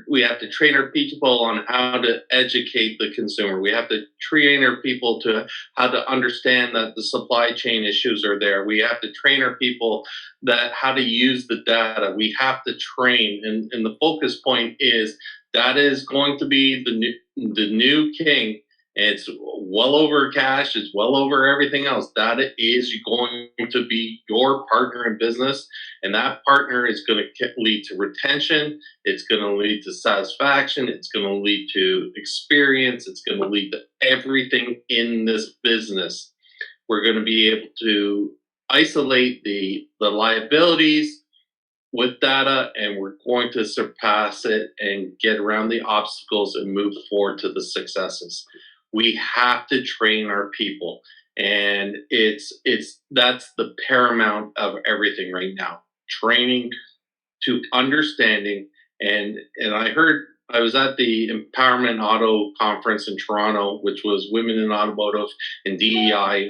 We have to train our people on how to educate the consumer. We have to train our people to how to understand that the supply chain issues are there. We have to train our people that how to use the data. We have to train, and the focus point is that is going to be the new king. It's well over cash. It's well over everything else. That is going to be your partner in business. And that partner is going to lead to retention. It's going to lead to satisfaction. It's going to lead to experience. It's going to lead to everything in this business. We're going to be able to isolate the liabilities with data, and we're going to surpass it and get around the obstacles and move forward to the successes. We have to train our people, and that's the paramount of everything right now. Training to understanding, and I was at the Empowerment Auto Conference in Toronto, which was Women in Automotive and DEI,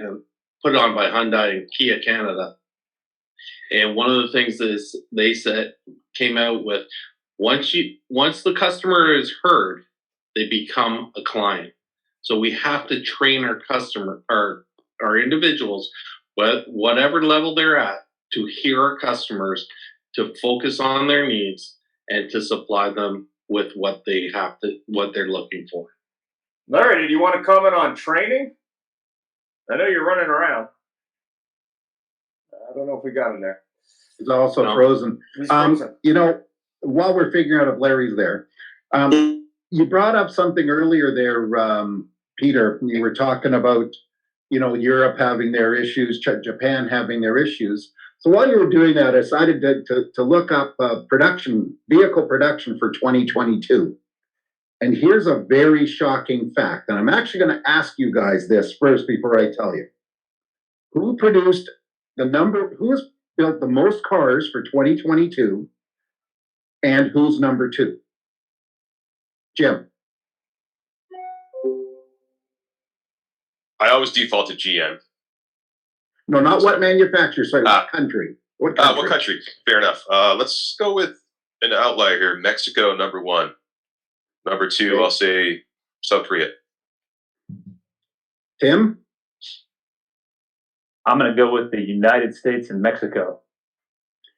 put on by Hyundai and Kia Canada. And one of the things is they came out with, once the customer is heard, they become a client. So we have to train our customer, our individuals, whatever level they're at, to hear our customers, to focus on their needs, and to supply them with what they're looking for. Larry, did you want to comment on training? I know you're running around. I don't know if we got him there. He's also frozen. He's frozen. While we're figuring out if Larry's there, you brought up something earlier there, Peter. You were talking about, Europe having their issues, Japan having their issues. So while you were doing that, I decided to look up vehicle production for 2022. And here's a very shocking fact. And I'm actually going to ask you guys this first before I tell you. Who has built the most cars for 2022? And who's number 2? Jim. I always default to GM. No, not what manufacturer, sorry, what country? What country? Fair enough. Let's go with an outlier here. Mexico, number 1. Number 2, okay. I'll say South Korea. Tim? I'm going to go with the United States and Mexico.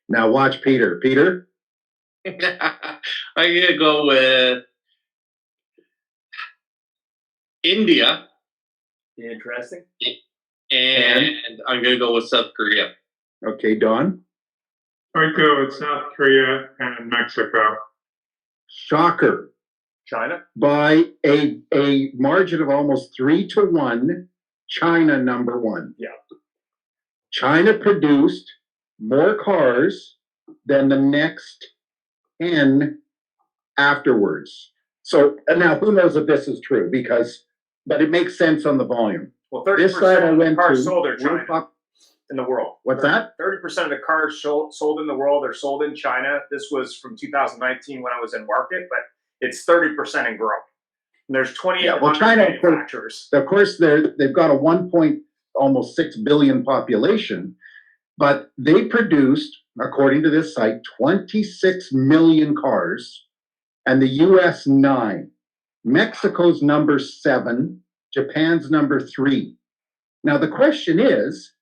Now watch Peter. Peter? I'm going to go with India. Interesting. And I'm going to go with South Korea. Okay, Don? I'd go with South Korea and Mexico. Shocker. China? By a margin of almost 3-1, China number 1. Yeah. China produced more cars than the next 10 afterwards. So now who knows if this is true, but it makes sense on the volume. Well, 30% of the cars sold are China. in the world. What's that? 30% of the cars sold in the world are sold in China. This was from 2019 when I was in market, but it's 30% and growing. And there's 2,800 China, manufacturers. Of course, they've got a almost 6 billion population, but they produced, according to this site, 26 million cars, and the US 9. Mexico's number 7, Japan's number 3. Now the question is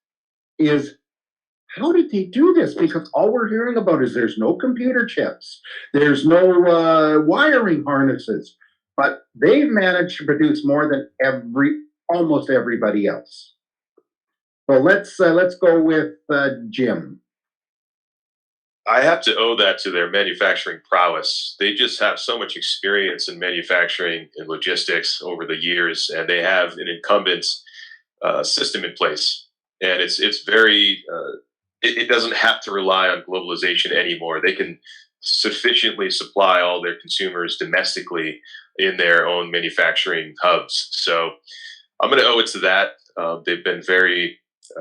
how did they do this? Because all we're hearing about is there's no computer chips, there's no wiring harnesses, but they've managed to produce more than almost everybody else. So let's go with Jim. I have to owe that to their manufacturing prowess. They just have so much experience in manufacturing and logistics over the years, and they have an incumbent system in place. And it's very, it doesn't have to rely on globalization anymore. They can sufficiently supply all their consumers domestically in their own manufacturing hubs. So I'm going to owe it to that. They've been very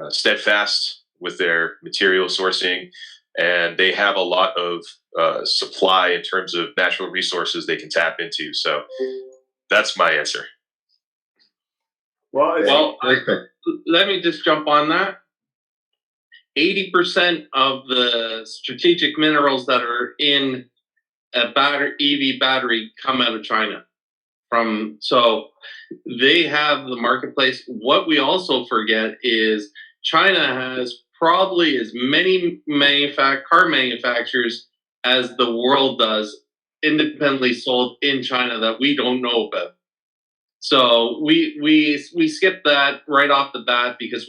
steadfast with their material sourcing, and they have a lot of supply in terms of natural resources they can tap into. So that's my answer. Well, let me just jump on that. 80% of the strategic minerals that are in a EV battery come out of China. So they have the marketplace. What we also forget is China has probably as many car manufacturers as the world does independently sold in China that we don't know about. So we skip that right off the bat because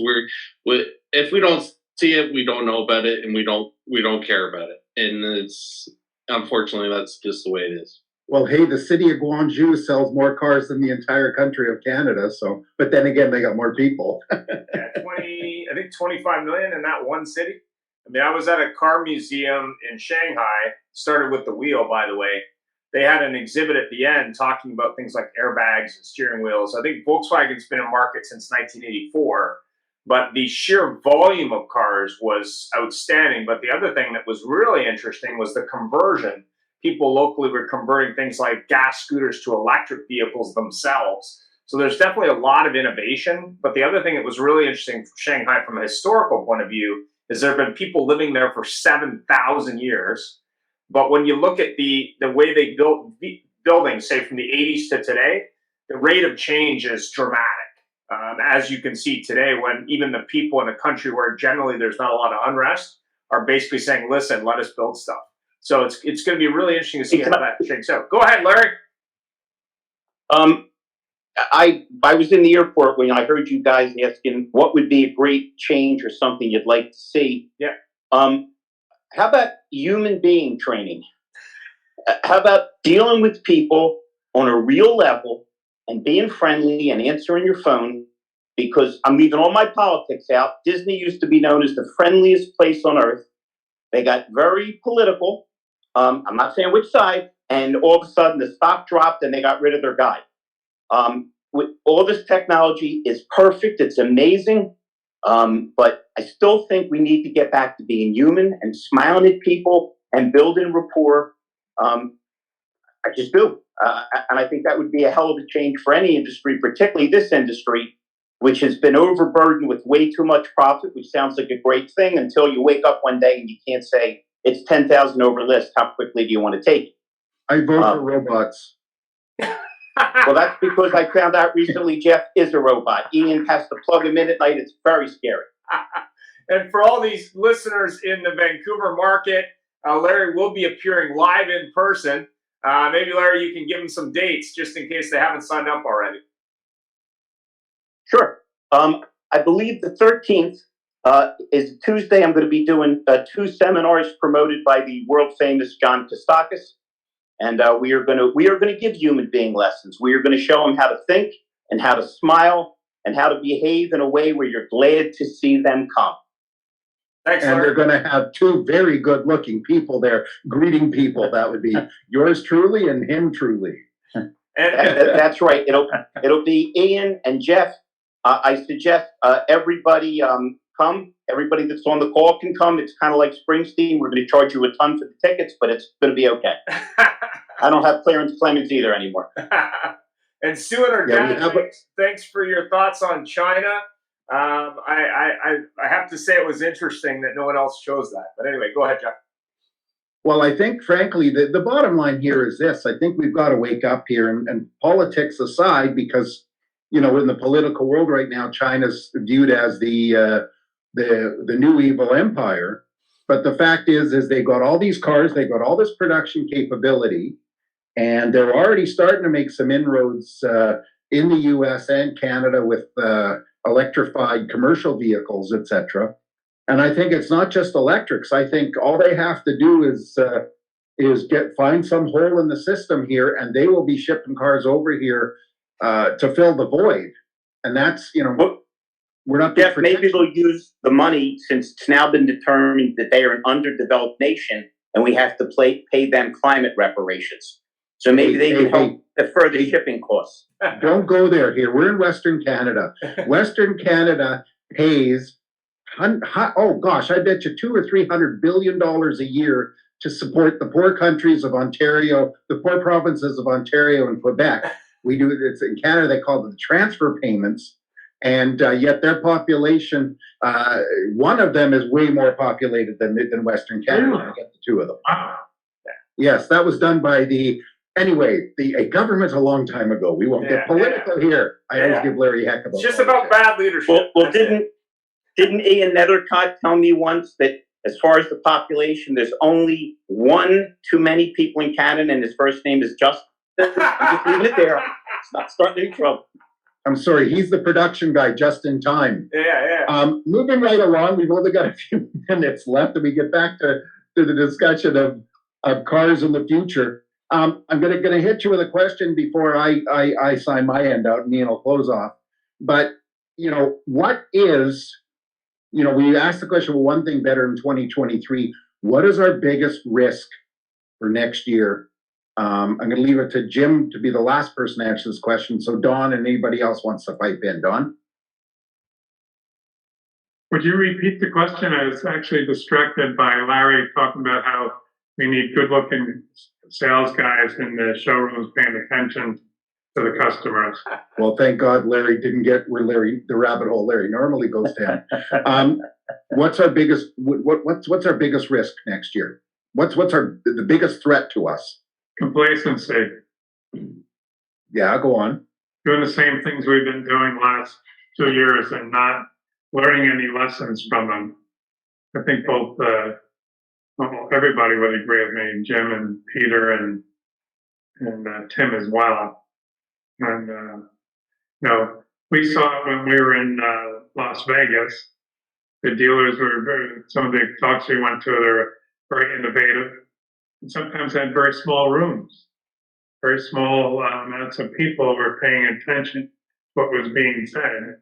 if we don't see it, we don't know about it, and we don't care about it. And it's unfortunately that's just the way it is. Well, hey, the city of Guangzhou sells more cars than the entire country of Canada. So, but then again, they got more people. Yeah, 25 million in that one city. I mean, I was at a car museum in Shanghai. Started with the wheel, by the way. They had an exhibit at the end talking about things like airbags and steering wheels. I think Volkswagen's been in market since 1984, but the sheer volume of cars was outstanding. But the other thing that was really interesting was the conversion. People locally were converting things like gas scooters to electric vehicles themselves. So there's definitely a lot of innovation. But the other thing that was really interesting for Shanghai from a historical point of view is there have been people living there for 7,000 years. But when you look at the way they built buildings, say from the 80s to today, the rate of change is dramatic. As you can see today, when even the people in a country where generally there's not a lot of unrest are basically saying, listen, let us build stuff. So it's going to be really interesting to see how that shakes out. Go ahead, Larry. I was in the airport when I heard you guys asking what would be a great change or something you'd like to see. Yeah. How about human being training? How about dealing with people on a real level and being friendly and answering your phone? Because I'm leaving all my politics out. Disney used to be known as the friendliest place on earth. They got very political. I'm not saying which side. And all of a sudden the stock dropped and they got rid of their guy. With all this technology is perfect. It's amazing. But I still think we need to get back to being human and smiling at people and building rapport. I just do. And I think that would be a hell of a change for any industry, particularly this industry, which has been overburdened with way too much profit, which sounds like a great thing until you wake up one day and you can't say, it's 10,000 over list. How quickly do you want to take it? I vote for robots. Well, that's because I found out recently Jeff is a robot. Ian has to plug him in at night. It's very scary. And for all these listeners in the Vancouver market, Larry will be appearing live in person. Maybe, Larry, you can give them some dates just in case they haven't signed up already. Sure. I believe the 13th is Tuesday. I'm going to be doing 2 seminars promoted by the world famous John Kostakis. And we are going to give human being lessons. We are going to show them how to think and how to smile and how to behave in a way where you're glad to see them come. Thanks, and Larry. they're going to have 2 very good-looking people there greeting people. That would be yours truly and him truly. That's right. It'll be Ian and Jeff. I suggest everybody come. Everybody that's on the call can come. It's kind of like Springsteen. We're going to charge you a ton for the tickets, but it's going to be okay. I don't have clearance Clemens either anymore. And Sue and her dad, thanks for your thoughts on China. I have to say it was interesting that no one else chose that. But anyway, go ahead, Jeff. Well, I think, frankly, the bottom line here is this. I think we've got to wake up here, and politics aside, because, you know, in the political world right now, China's viewed as the new evil empire. But the fact is they got all these cars, they got all this production capability, and they're already starting to make some inroads in the U.S. and Canada with electrified commercial vehicles, etc. And I think it's not just electrics. I think all they have to do is find some hole in the system here, and they will be shipping cars over here to fill the void. And that's, you know, we're not. Jeff, maybe they'll use the money, since it's now been determined that they are an underdeveloped nation, and we have to pay them climate reparations. So maybe they can help defer the shipping costs. Don't go there. Here, we're in Western Canada. Western Canada pays. Oh gosh, I bet you $200 or $300 billion a year to support the poor countries of Ontario, the poor provinces of Ontario and Quebec. We do it's in Canada. They call it the transfer payments, and yet their population, one of them is way more populated than Western Canada. I get the two of them. Yes, that was done by the government a long time ago. We won't get political here. I always give Larry heck about. It's just about bad leadership. Well, didn't Ian Nethercott tell me once that as far as the population, there's only one too many people in Canada, and his first name is Justin? Just leaving it there. It's not starting any trouble. I'm sorry, he's the production guy just in time. Moving right along, we've only got a few minutes left, and we get back to the discussion of cars in the future. I'm gonna hit you with a question before I sign my end out, and Ian will close off. But you know, what is, you know, we asked the question, well, one thing better in 2023. What is our biggest risk for next year? I'm going to leave it to Jim to be the last person to answer this question. So Don and anybody else wants to pipe in. Don? Would you repeat the question? I was actually distracted by Larry talking about how we need good-looking sales guys in the showrooms paying attention to the customers. Well, thank God Larry didn't get where the rabbit hole Larry normally goes down. What's our biggest what's our biggest risk next year? What's the biggest threat to us? Complacency. Yeah, go on. Doing the same things we've been doing last 2 years and not learning any lessons from them. I think both everybody would agree with me, Jim and Peter and Tim as well. And you know, we saw it when we were in Las Vegas. The dealers were some of the talks we went to. They're very innovative, and sometimes had very small rooms, very small amounts of people were paying attention to what was being said.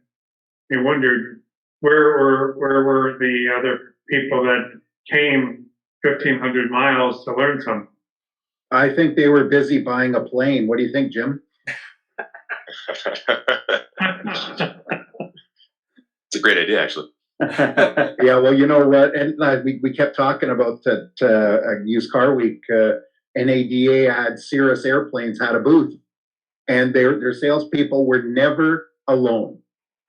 You wondered where were the other people that came 1,500 miles to learn something. I think they were busy buying a plane. What do you think, Jim? It's a great idea, actually. Yeah, well, you know what? And we kept talking about that Used Car Week. NADA had Cirrus Airplanes had a booth, and their salespeople were never alone.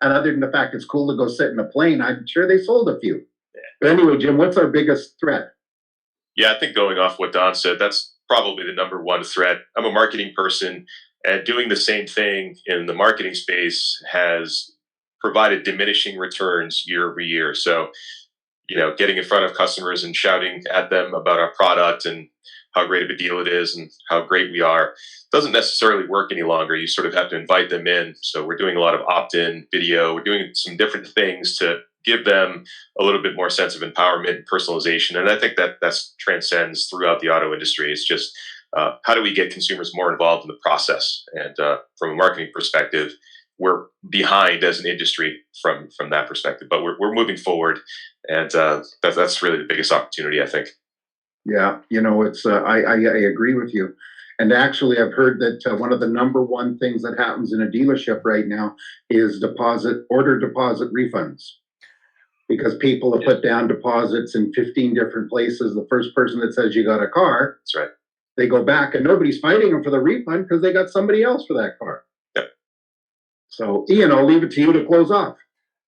And other than the fact it's cool to go sit in a plane, I'm sure they sold a few. But anyway, Jim, what's our biggest threat? Yeah, I think going off what Don said, that's probably the number one threat. I'm a marketing person, and doing the same thing in the marketing space has provided diminishing returns year over year. So, you know, getting in front of customers and shouting at them about our product and how great of a deal it is and how great we are doesn't necessarily work any longer. You sort of have to invite them in. So we're doing a lot of opt-in video. We're doing some different things to give them a little bit more sense of empowerment and personalization. And I think that transcends throughout the auto industry. It's just how do we get consumers more involved in the process? And from a marketing perspective, we're behind as an industry from that perspective, but we're moving forward, and that's really the biggest opportunity, I think. Yeah, you know, it's I agree with you, and actually, I've heard that one of the number one things that happens in a dealership right now is order deposit refunds. because people have put down deposits in 15 different places. The first person that says you got a car, That's right. they go back and nobody's fighting them for the refund because they got somebody else for that car. Yep. So, Ian, I'll leave it to you to close off.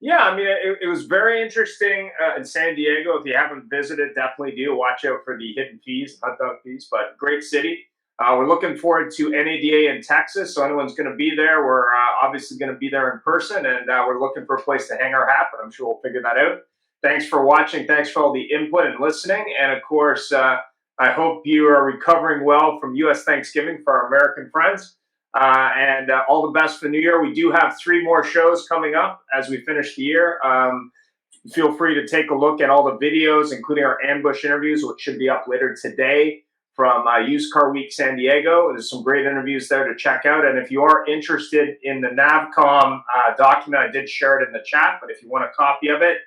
Yeah, I mean, it was very interesting in San Diego. If you haven't visited, definitely do. Watch out for the hidden fees, hot dog fees, but great city. We're looking forward to NADA in Texas, so anyone's going to be there. We're obviously going to be there in person, and we're looking for a place to hang our hat, but I'm sure we'll figure that out. Thanks for watching. Thanks for all the input and listening. And, of course, I hope you are recovering well from U.S. Thanksgiving for our American friends. And all the best for the new year. We do have 3 more shows coming up as we finish the year. Feel free to take a look at all the videos, including our ambush interviews, which should be up later today from Used Car Week San Diego. There's some great interviews there to check out. And if you are interested in the Navcom document, I did share it in the chat, but if you want a copy of it,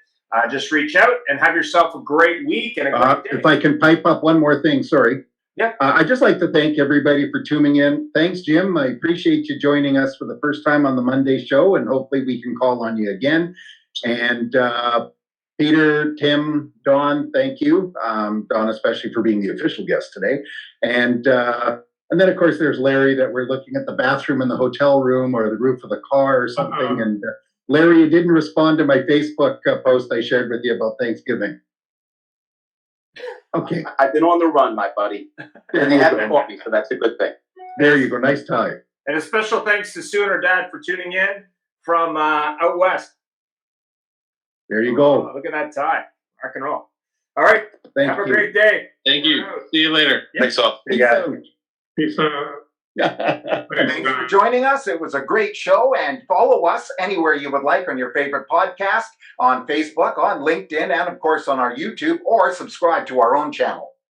just reach out and have yourself a great week and a great day. If I can pipe up one more thing, sorry. Yeah. I'd just like to thank everybody for tuning in. Thanks, Jim. I appreciate you joining us for the first time on the Monday show, and hopefully we can call on you again. And Peter, Tim, Don, thank you. Don, especially for being the official guest today. And then, of course, there's Larry, that we're looking at the bathroom in the hotel room or the roof of the car or something. And Larry, you didn't respond to my Facebook post I shared with you about Thanksgiving. Okay. I've been on the run, my buddy. And they haven't caught me, so that's a good thing. There you go. Nice tie. And a special thanks to Sue and her dad for tuning in from out west. There you go. Oh, look at that tie. Rock and roll. All right. Have a great day. Thank you. See you later. Thanks all. Peace out. Peace out. Thanks for joining us. It was a great show, and follow us anywhere you would like on your favorite podcast, on Facebook, on LinkedIn, and of course on our YouTube, or subscribe to our own channel.